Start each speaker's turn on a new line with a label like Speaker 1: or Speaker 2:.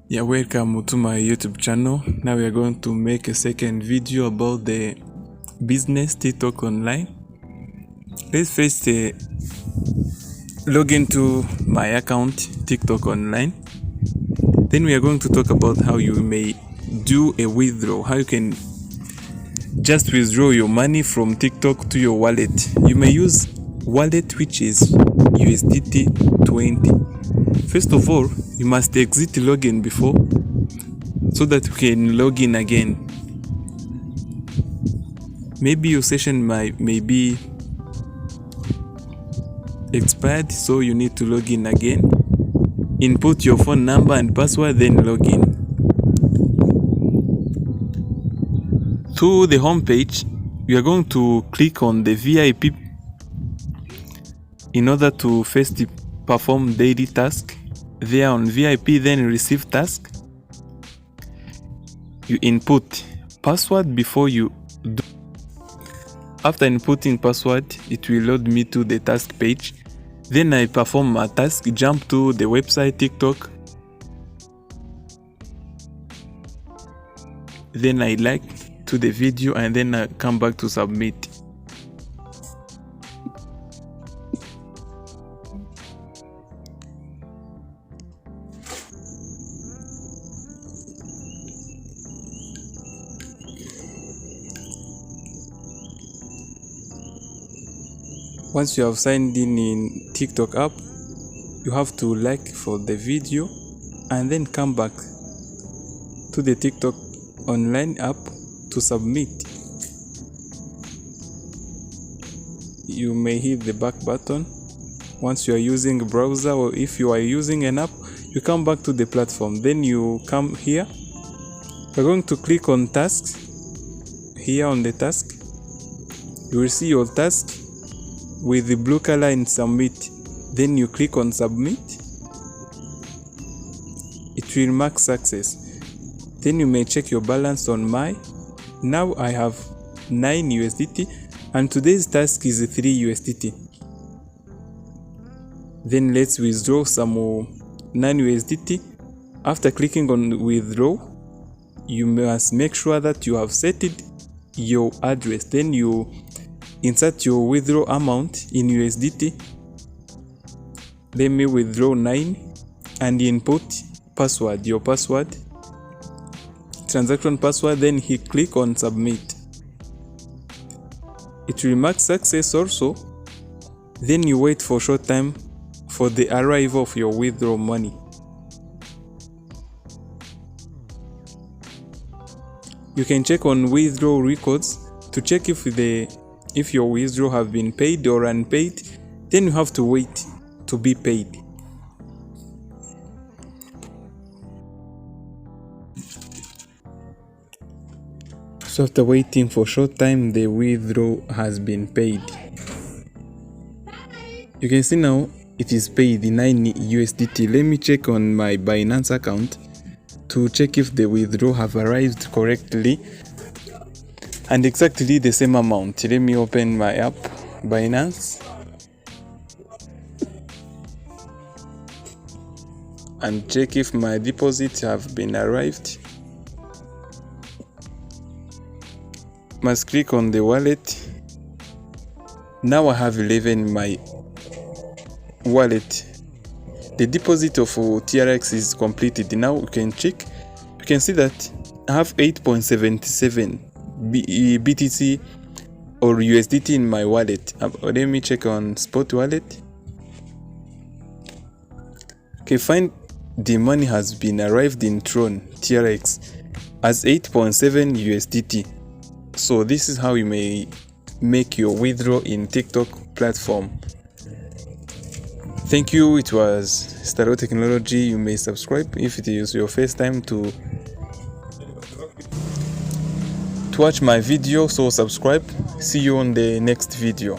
Speaker 1: Yeah, welcome to my YouTube channel. Now we are going to make a second video about the business TikTok online. Let's first log into my account TikTok online. Then we are going to talk about how you may do a withdrawal, how you can just withdraw your money from TikTok to your wallet. You may use wallet which is USDT 20. First of all, you must exit login before so that you can log in again. Maybe your session may be expired, so you need to log in again. Input your phone number and password, then log in. To the home page, you are going to click on the VIP in order to first perform daily task. There on VIP, then receive task. You input password before you do. After inputting password, it will load me to the task page. Then I perform a task, jump to the website TikTok. Then I like to the video and then I come back to submit. Once you have signed in TikTok app, you have to like for the video and then come back to the TikTok online app to submit. You may hit the back button. Once you are using a browser, or if you are using an app, you come back to the platform. Then you come here. We're going to click on tasks. Here on the task, you will see your task with the blue color in submit. Then you click on submit. It will mark success. Then you may check your balance on my. Now I have 9 USDT and today's task is 3 USDT. Then let's withdraw some more 9 USDT. After clicking on withdraw, you must make sure that you have set your address. Then you insert your withdraw amount in USDT. Let me withdraw 9 and input password, your password, transaction password, then hit click on submit. It will mark success also. Then you wait for a short time for the arrival of your withdraw money. You can check on withdraw records to check if your withdrawal have been paid or unpaid. Then you have to wait to be paid. So after waiting for a short time, the withdrawal has been paid. You can see now it is paid in 9 USDT. Let me check on my Binance account to check if the withdrawal have arrived correctly and exactly the same amount. Let me open my app, Binance, and check if my deposits have been arrived. Must click on the wallet. Now I have 11 in my wallet. The deposit of TRX is completed. Now you can check. You can see that I have 8.77 BTC or USDT in my wallet. Let me check on Spot Wallet. Okay, find the money has been arrived in Tron TRX as 8.7 USDT. So this is how you may make your withdrawal in TikTok platform. Thank you. It was Staro Technology. You may subscribe if it is your first time to watch my video. So subscribe. See you on the next video.